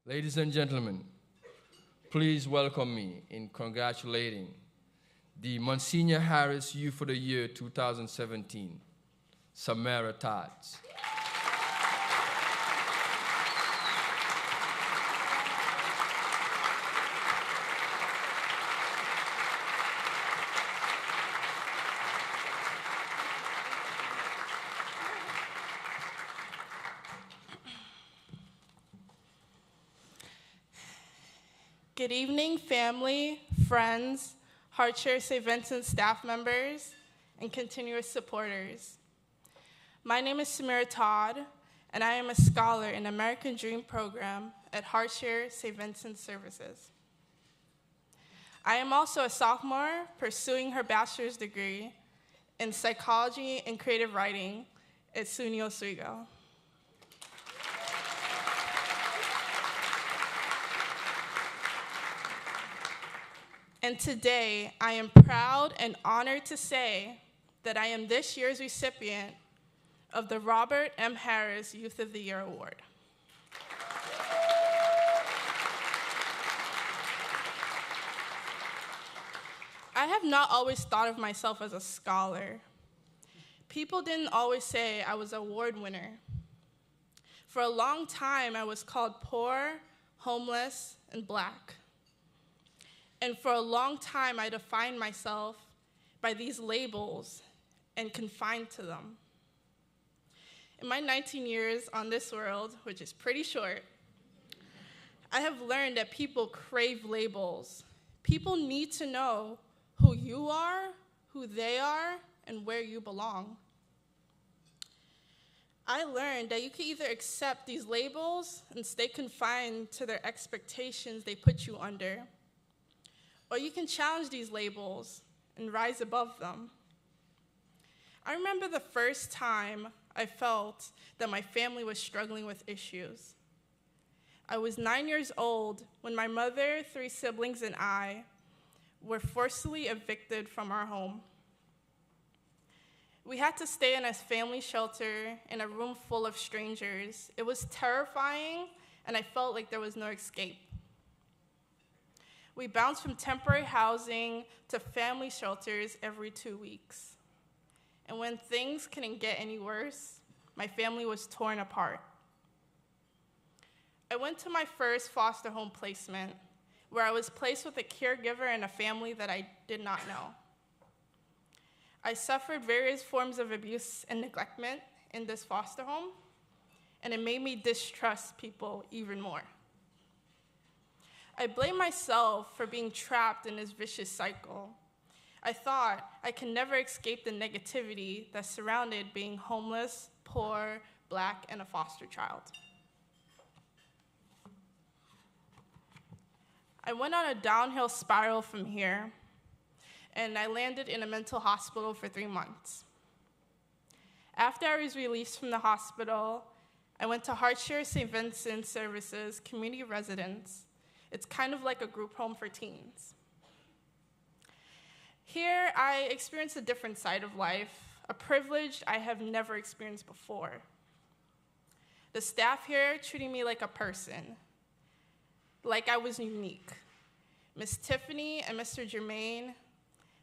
Ladies and gentlemen, please welcome me in congratulating the Monsignor Harris Youth of the Year 2017, Samira Tots. Good evening, family, friends, Hartshire St. Vincent staff members, and continuous supporters. My name is Samira Todd, and I am a scholar in the American Dream program at Hartshire St. Vincent Services. I am also a sophomore pursuing her bachelor's degree in psychology and creative writing at SUNY Oswego. And today, I am proud and honored to say that I am this year's recipient of the Robert M. Harris Youth of the Year Award. I have not always thought of myself as a scholar. People didn't always say I was an award winner. For a long time, I was called poor, homeless, and Black. And for a long time, I defined myself by these labels and confined to them. In my 19 years on this world, which is pretty short, I have learned that people crave labels. People need to know who you are, who they are, and where you belong. I learned that you can either accept these labels and stay confined to their expectations they put you under, or you can challenge these labels and rise above them. I remember the first time I felt that my family was struggling with issues. I was 9 years old when my mother, 3 siblings, and I were forcibly evicted from our home. We had to stay in a family shelter in a room full of strangers. It was terrifying, and I felt like there was no escape. We bounced from temporary housing to family shelters every 2 weeks. And when things couldn't get any worse, my family was torn apart. I went to my first foster home placement, where I was placed with a caregiver and a family that I did not know. I suffered various forms of abuse and neglectment in this foster home, and it made me distrust people even more. I blame myself for being trapped in this vicious cycle. I thought I could never escape the negativity that surrounded being homeless, poor, Black, and a foster child. I went on a downhill spiral from here, and I landed in a mental hospital for 3 months. After I was released from the hospital, I went to Hartshire St. Vincent Services Community Residence. It's kind of like a group home for teens. Here, I experienced a different side of life, a privilege I have never experienced before. The staff here treated me like a person, like I was unique. Miss Tiffany and Mr. Germain,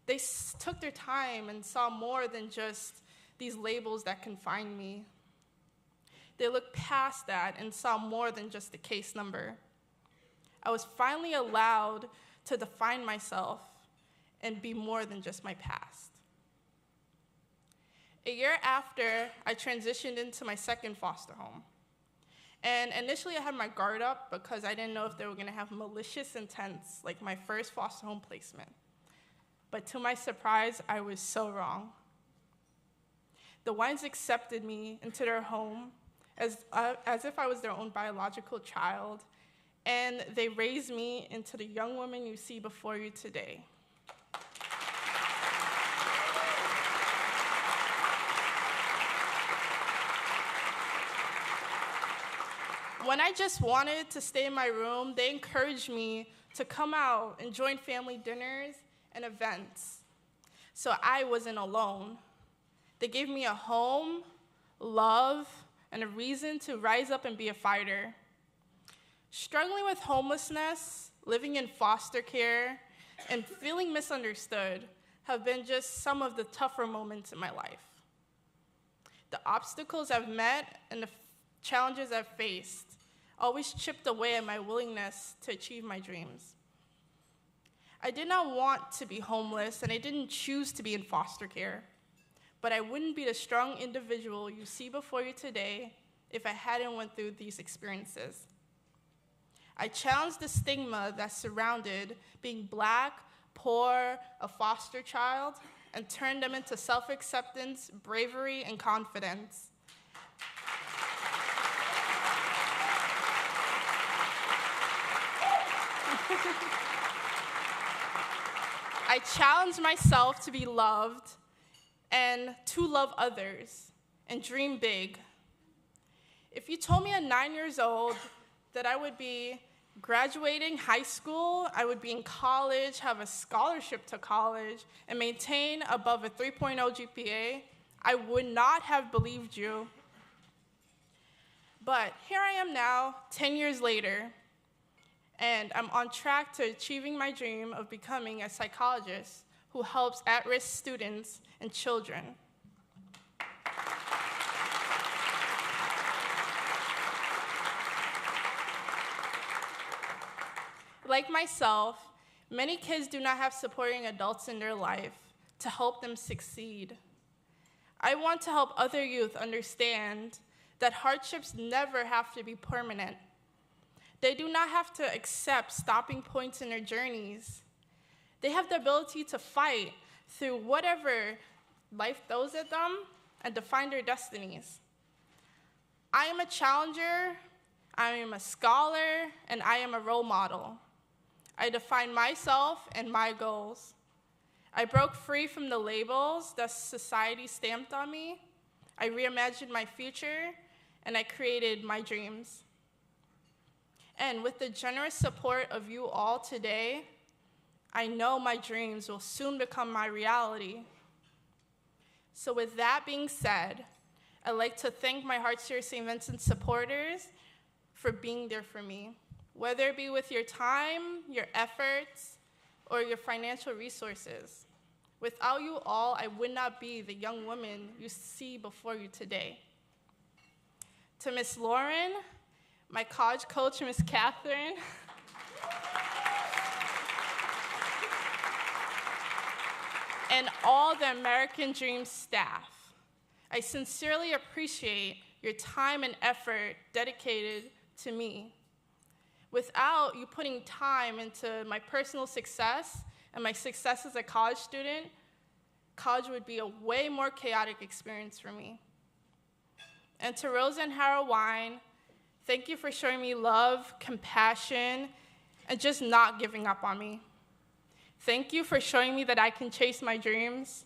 they took their time and saw more than just these labels that confined me. They looked past that and saw more than just a case number. I was finally allowed to define myself and be more than just my past. A year after, I transitioned into my second foster home. And initially, I had my guard up because I didn't know if they were going to have malicious intents like my first foster home placement. But to my surprise, I was so wrong. The Wines accepted me into their home as if I was their own biological child, and they raised me into the young woman you see before you today. When I just wanted to stay in my room, they encouraged me to come out and join family dinners and events, so I wasn't alone. They gave me a home, love, and a reason to rise up and be a fighter. Struggling with homelessness, living in foster care, and feeling misunderstood have been just some of the tougher moments in my life. The obstacles I've met and the challenges I've faced always chipped away at my willingness to achieve my dreams. I did not want to be homeless, and I didn't choose to be in foster care, but I wouldn't be the strong individual you see before you today if I hadn't went through these experiences. I challenged the stigma that surrounded being Black, poor, a foster child, and turned them into self-acceptance, bravery, and confidence. I challenged myself to be loved and to love others and dream big. If you told me at 9 years old that I would be graduating high school, I would be in college, have a scholarship to college, and maintain above a 3.0 GPA, I would not have believed you. But here I am now, 10 years later, and I'm on track to achieving my dream of becoming a psychologist who helps at-risk students and children. Like myself, many kids do not have supporting adults in their life to help them succeed. I want to help other youth understand that hardships never have to be permanent. They do not have to accept stopping points in their journeys. They have the ability to fight through whatever life throws at them and define their destinies. I am a challenger, I am a scholar, and I am a role model. I define myself and my goals. I broke free from the labels that society stamped on me. I reimagined my future, and I created my dreams. And with the generous support of you all today, I know my dreams will soon become my reality. So with that being said, I'd like to thank my Heartshare St. Vincent supporters for being there for me, whether it be with your time, your efforts, or your financial resources. Without you all, I would not be the young woman you see before you today. To Miss Lauren, my college coach, Miss Catherine, and all the American Dream staff, I sincerely appreciate your time and effort dedicated to me. Without you putting time into my personal success and my success as a college student, college would be a way more chaotic experience for me. And to Rosa and Harold Wine, thank you for showing me love, compassion, and just not giving up on me. Thank you for showing me that I can chase my dreams,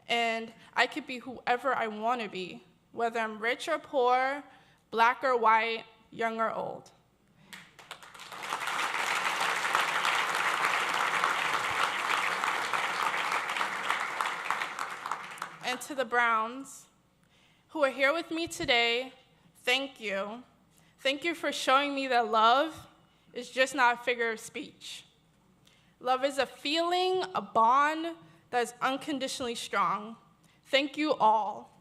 and I could be whoever I want to be, whether I'm rich or poor, Black or white, young or old. And to the Browns, who are here with me today, thank you. Thank you for showing me that love is just not a figure of speech. Love is a feeling, a bond that is unconditionally strong. Thank you all.